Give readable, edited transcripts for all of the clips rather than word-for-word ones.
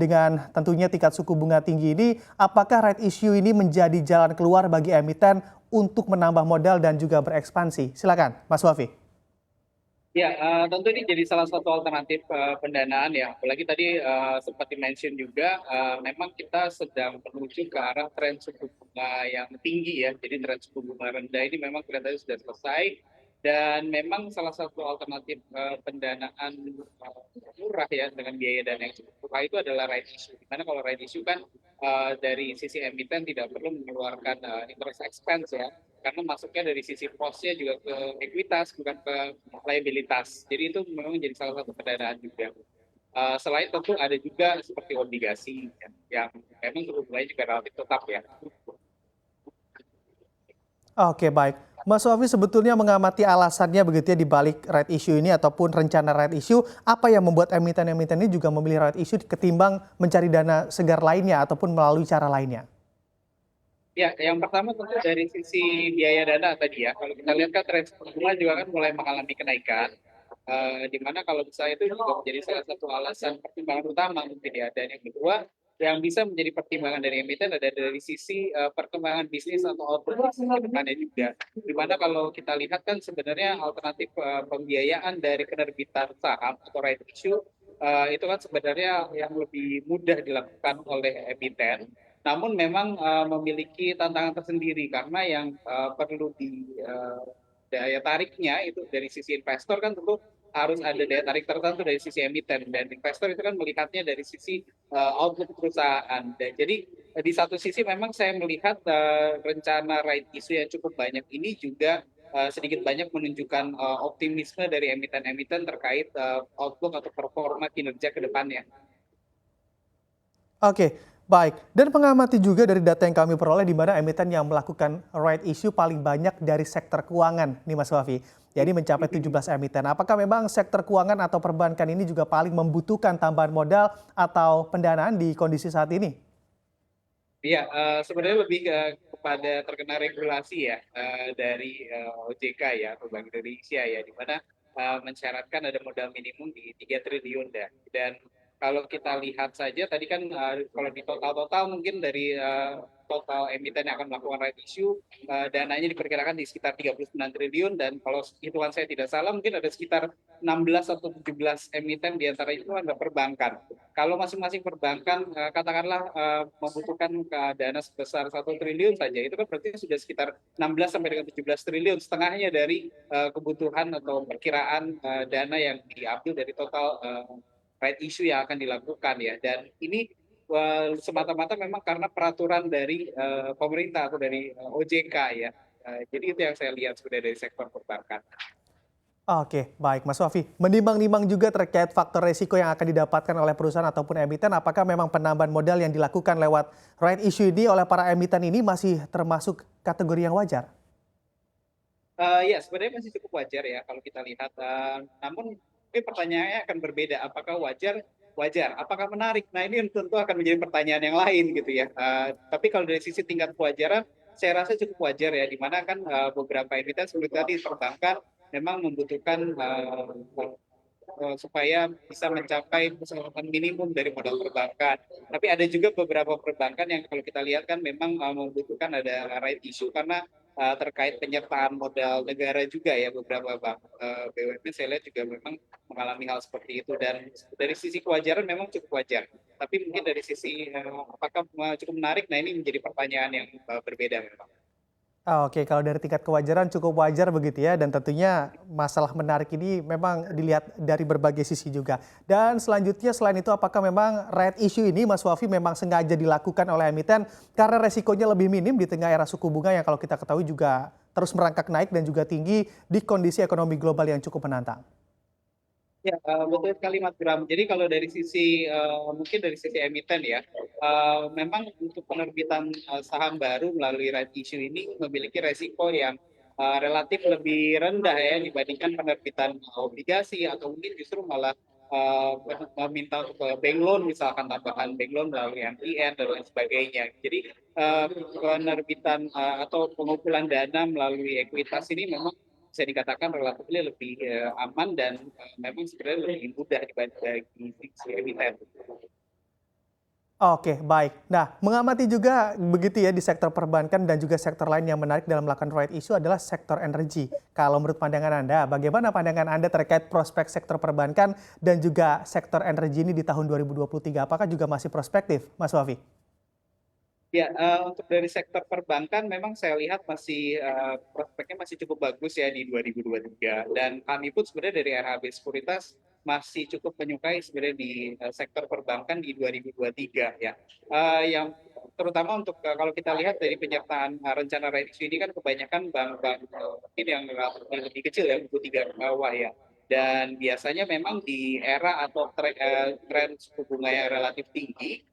Dengan tentunya tingkat suku bunga tinggi ini, apakah right issue ini menjadi jalan keluar bagi emiten untuk menambah modal dan juga berekspansi? Silakan, Mas Wafi. Ya, tentu ini jadi salah satu alternatif pendanaan ya. Apalagi tadi sempat di-mention juga, memang kita sedang menuju ke arah tren suku bunga yang tinggi ya. Jadi tren suku bunga rendah ini memang kelihatannya sudah selesai. Dan memang salah satu alternatif pendanaan murah ya dengan biaya dana yang cukup murah itu adalah right issue. Dimana kalau right issue kan dari sisi emiten tidak perlu mengeluarkan interest expense ya karena masuknya dari sisi posnya juga ke ekuitas bukan ke liabilitas. Jadi itu memang menjadi salah satu pendanaan juga. Selain tentu ada juga seperti obligasi ya, yang memang suku bunganya juga relatif tetap ya. Oke, baik. Mas Wafi sebetulnya mengamati alasannya begitu ya di balik right issue ini ataupun rencana right issue, apa yang membuat emiten-emiten ini juga memilih right issue ketimbang mencari dana segar lainnya ataupun melalui cara lainnya? Ya, yang pertama tentu dari sisi biaya dana tadi ya. Kalau kita lihat kan tren suku bunga juga kan mulai mengalami kenaikan. Di mana kalau misalnya itu juga menjadi salah satu alasan pertimbangan utama mungkin ya. Dan yang kedua, yang bisa menjadi pertimbangan dari emiten ada dari sisi perkembangan bisnis atau output bisnis ke depannya juga. Di mana kalau kita lihat kan sebenarnya alternatif pembiayaan dari penerbitan saham atau right issue itu kan sebenarnya yang lebih mudah dilakukan oleh emiten namun memang memiliki tantangan tersendiri karena yang perlu daya tariknya itu dari sisi investor kan tentu harus ada daya tarik tertentu dari sisi emiten dan investor itu kan melihatnya dari sisi outlook perusahaan. Dan jadi di satu sisi memang saya melihat rencana right issue yang cukup banyak ini juga sedikit banyak menunjukkan optimisme dari emiten-emiten terkait outlook atau performa kinerja ke depannya. Oke, baik. Dan pengamati juga dari data yang kami peroleh di mana emiten yang melakukan right issue paling banyak dari sektor keuangan nih Mas Wafi. Jadi mencapai 17 emiten. Apakah memang sektor keuangan atau perbankan ini juga paling membutuhkan tambahan modal atau pendanaan di kondisi saat ini? Iya, sebenarnya lebih kepada terkena regulasi ya dari OJK ya atau Bank Indonesia ya, di mana mensyaratkan ada modal minimum di 3 triliun dan kalau kita lihat saja tadi kan kalau di total-total mungkin dari total emiten yang akan melakukan right issue dananya diperkirakan di sekitar 39 triliun dan kalau hitungan saya tidak salah mungkin ada sekitar 16 atau 17 emiten di antara itu ada perbankan. Kalau masing-masing perbankan katakanlah membutuhkan dana sebesar 1 triliun saja, itu kan berarti sudah sekitar 16 sampai dengan 17 triliun, setengahnya dari kebutuhan atau perkiraan dana yang diambil dari total right issue yang akan dilakukan ya. Dan ini semata-mata memang karena peraturan dari pemerintah atau dari OJK ya. Jadi itu yang saya lihat sebenarnya dari sektor perbankan. Oke, baik Mas Wafi. Menimbang-nimbang juga terkait faktor resiko yang akan didapatkan oleh perusahaan ataupun emiten, apakah memang penambahan modal yang dilakukan lewat right issue ini oleh para emiten ini masih termasuk kategori yang wajar? Ya, sebenarnya masih cukup wajar ya kalau kita lihat. Namun mungkin pertanyaannya akan berbeda. Apakah wajar? Wajar. Apakah menarik? Nah ini tentu akan menjadi pertanyaan yang lain gitu ya. Tapi kalau dari sisi tingkat kewajaran, saya rasa cukup wajar ya. Dimana kan beberapa emiten seperti tadi perbankan memang membutuhkan supaya bisa mencapai keselamatan minimum dari modal perbankan. Tapi ada juga beberapa perbankan yang kalau kita lihat kan memang membutuhkan ada right issue karena terkait penyertaan modal negara juga ya beberapa bank BUMN saya lihat juga memang mengalami hal seperti itu dan dari sisi kewajaran memang cukup wajar. Tapi mungkin dari sisi apakah cukup menarik, nah ini menjadi pertanyaan yang berbeda memang. Oke, kalau dari tingkat kewajaran cukup wajar begitu ya, dan tentunya masalah menarik ini memang dilihat dari berbagai sisi juga. Dan selanjutnya selain itu apakah memang right issue ini Mas Wafi memang sengaja dilakukan oleh emiten karena resikonya lebih minim di tengah era suku bunga yang kalau kita ketahui juga terus merangkak naik dan juga tinggi di kondisi ekonomi global yang cukup menantang? Ya, betul sekali Mas Bram. Jadi kalau dari sisi mungkin dari sisi emiten ya, memang untuk penerbitan saham baru melalui right issue ini memiliki resiko yang relatif lebih rendah ya dibandingkan penerbitan obligasi atau mungkin justru malah meminta untuk bank loan misalkan tambahan bank loan melalui MTN dan lain sebagainya. Jadi penerbitan atau pengumpulan dana melalui ekuitas ini memang bisa dikatakan relatif lebih aman dan memang sebenarnya lebih mudah dibanding si emiten. Oke, baik. Nah, mengamati juga begitu ya di sektor perbankan dan juga sektor lain yang menarik dalam melakukan right issue adalah sektor energi. Kalau menurut pandangan Anda, bagaimana pandangan Anda terkait prospek sektor perbankan dan juga sektor energi ini di tahun 2023? Apakah juga masih prospektif, Mas Wafi? Ya, untuk dari sektor perbankan memang saya lihat masih prospeknya masih cukup bagus ya di 2023 dan kami pun sebenarnya dari RHB Sekuritas masih cukup menyukai sebenarnya di sektor perbankan di 2023 ya. Yang terutama untuk kalau kita lihat dari penyertaan rencana right issue ini kan kebanyakan bank-bank mungkin yang lebih kecil ya, 23 ke bawah ya. Dan biasanya memang di era atau tren suku bunga yang relatif tinggi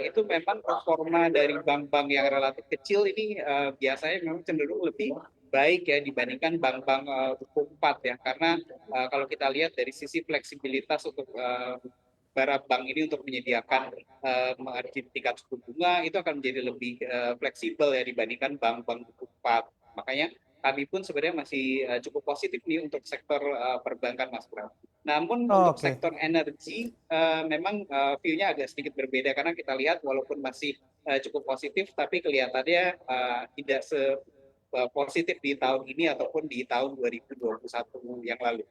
itu memang performa dari bank-bank yang relatif kecil ini biasanya memang cenderung lebih baik ya dibandingkan bank-bank buku 4 ya karena kalau kita lihat dari sisi fleksibilitas untuk para bank ini untuk menyediakan margin tingkat suku bunga itu akan menjadi lebih fleksibel ya dibandingkan bank-bank buku 4. Makanya kami pun sebenarnya masih cukup positif nih untuk sektor perbankan Mas Bram. Namun untuk Oke. sektor energi memang view-nya agak sedikit berbeda karena kita lihat walaupun masih cukup positif tapi kelihatannya tidak se positif di tahun ini ataupun di tahun 2021 yang lalu.